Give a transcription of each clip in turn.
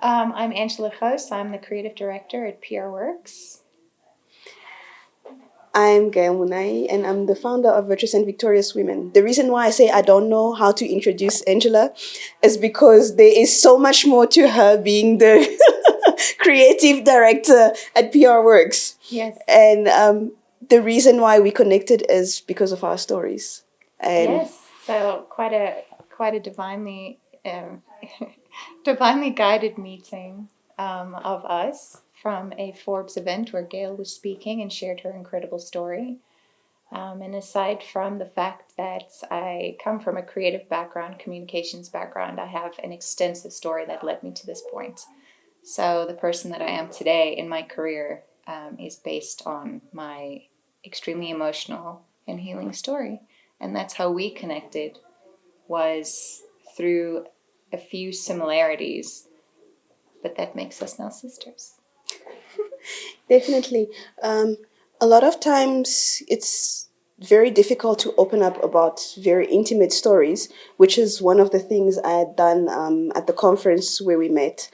I'm Angela Goos. I'm the creative director at PR Works. I'm Gail Munai, and I'm the founder of Virtuous and Victorious Women. The reason why I say I don't know how to introduce Angela is because there is so much more to her being the creative director at PR Works. Yes. And the reason why we connected is because of our stories. And Yes. So quite a divinely divinely guided meeting of us from a Forbes event where Gail was speaking and shared her incredible story. And aside from the fact that I come from a creative background, communications background, I have an extensive story that led me to this point. So the person that I am today in my career is based on my extremely emotional and healing story. And that's how we connected, was through a few similarities, but that makes us now sisters. definitely, a lot of times it's very difficult to open up about very intimate stories, which is one of the things I had done at the conference where we met.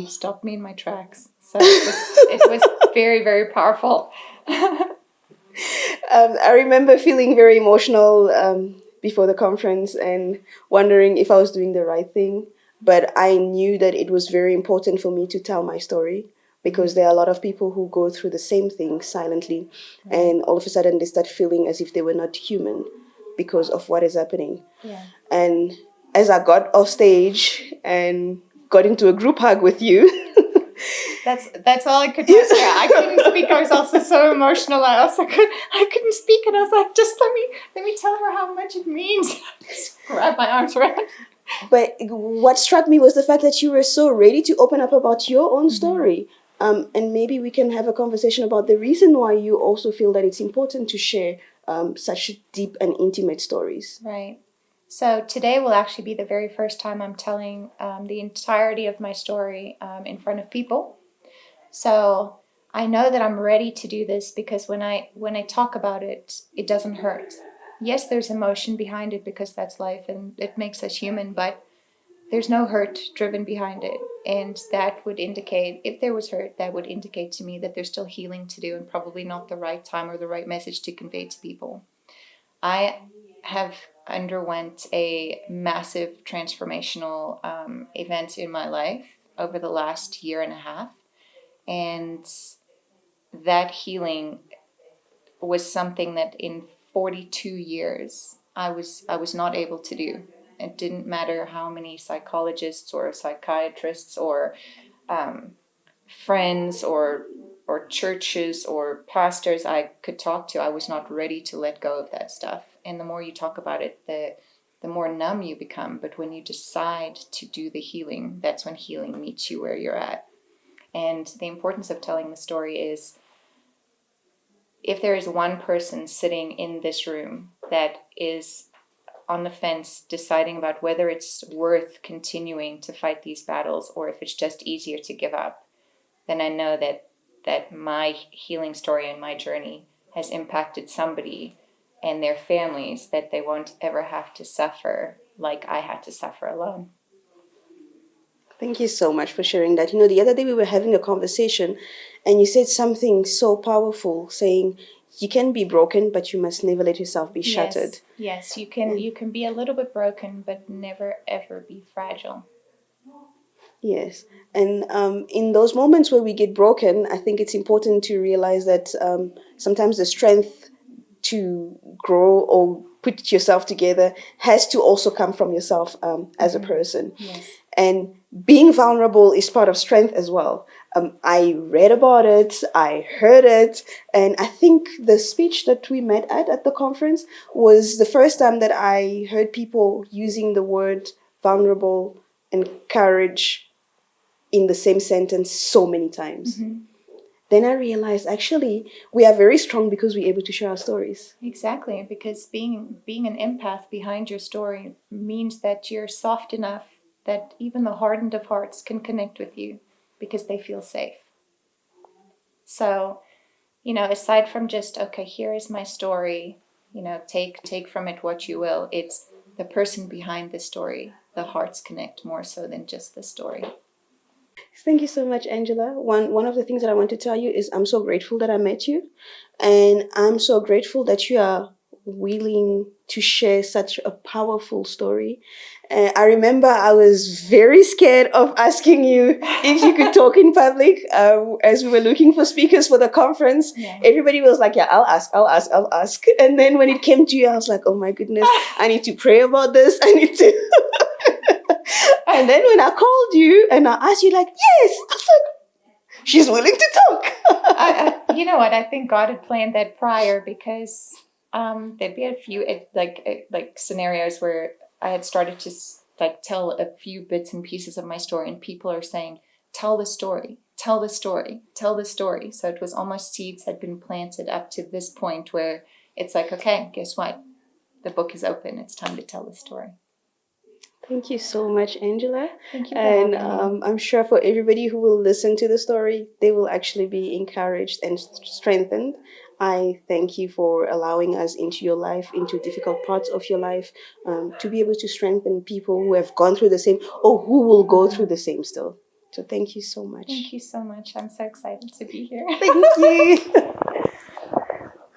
Stopped me in my tracks. So it was very, very powerful. I remember feeling very emotional before the conference and wondering if I was doing the right thing. But I knew that it was very important for me to tell my story because there are a lot of people who go through the same thing silently, and all of a sudden they start feeling as if they were not human because of what is happening. Yeah. And as I got off stage and got into a group hug with you, That's all I could muster. I couldn't speak. I was also so emotional. I couldn't speak, and I was like, just let me tell her how much it means. Just grab my arms around. but what struck me was the fact that you were so ready to open up about your own story. And maybe we can have a conversation about the reason why you also feel that it's important to share such deep and intimate stories. Right. So today will actually be the very first time I'm telling the entirety of my story in front of people. So I know that I'm ready to do this because when I talk about it, it doesn't hurt. Yes, there's emotion behind it because that's life and it makes us human, but there's no hurt driven behind it. And that would indicate, if there was hurt, that would indicate to me that there's still healing to do and probably not the right time or the right message to convey to people. I have underwent a massive transformational event in my life over the last year and a half. And that healing was something that in 42 years I was not able to do. It didn't matter how many psychologists or psychiatrists or um, friends or churches or pastors I could talk to. I was not ready to let go of that stuff. And the more you talk about it, the more numb you become. But when you decide to do the healing, that's when healing meets you where you're at. And the importance of telling the story is, if there is one person sitting in this room that is on the fence deciding about whether it's worth continuing to fight these battles or if it's just easier to give up, then I know that my healing story and my journey has impacted somebody and their families, that they won't ever have to suffer like I had to suffer alone. Thank you so much for sharing that. The other day we were having a conversation and you said something so powerful, saying you can be broken, but you must never let yourself be shattered. Yes, you can be a little bit broken, but never ever be fragile. Yes. And in those moments where we get broken, I think it's important to realize that sometimes the strength to grow or put yourself together has to also come from yourself as a person. Yes. And being vulnerable is part of strength as well. I read about it, I heard it, and I think the speech that we met at the conference was the first time that I heard people using the word vulnerable and courage in the same sentence so many times. Then I realized actually we are very strong because we're able to share our stories. Exactly, because being an empath behind your story means that you're soft enough that even the hardened of hearts can connect with you because they feel safe. So, aside from just, okay, here is my story, take from it what you will. It's the person behind the story, the hearts connect more so than just the story. Thank you so much, Angela. One of the things that I want to tell you is I'm so grateful that I met you, and I'm so grateful that you are willing to share such a powerful story. I remember I was very scared of asking you if you could talk in public as we were looking for speakers for the conference. Yeah. Everybody was like, yeah, I'll ask. And then when it came to you, I was like, oh my goodness, I need to pray about this. I need to. And then when I called you and I asked you, like, yes, I was like, she's willing to talk. You know what? I think God had planned that prior, because there'd be a few like scenarios where I had started to like tell a few bits and pieces of my story, and people are saying, "Tell the story, tell the story, tell the story." So it was almost seeds had been planted up to this point where it's like, okay, guess what? The book is open. It's time to tell the story. Thank you so much, Angela. Thank you for And having me. I'm sure for everybody who will listen to the story, they will actually be encouraged and strengthened. I thank you for allowing us into your life, into difficult parts of your life, to be able to strengthen people who have gone through the same or who will go through the same still. So thank you so much. Thank you so much. I'm so excited to be here. Thank you.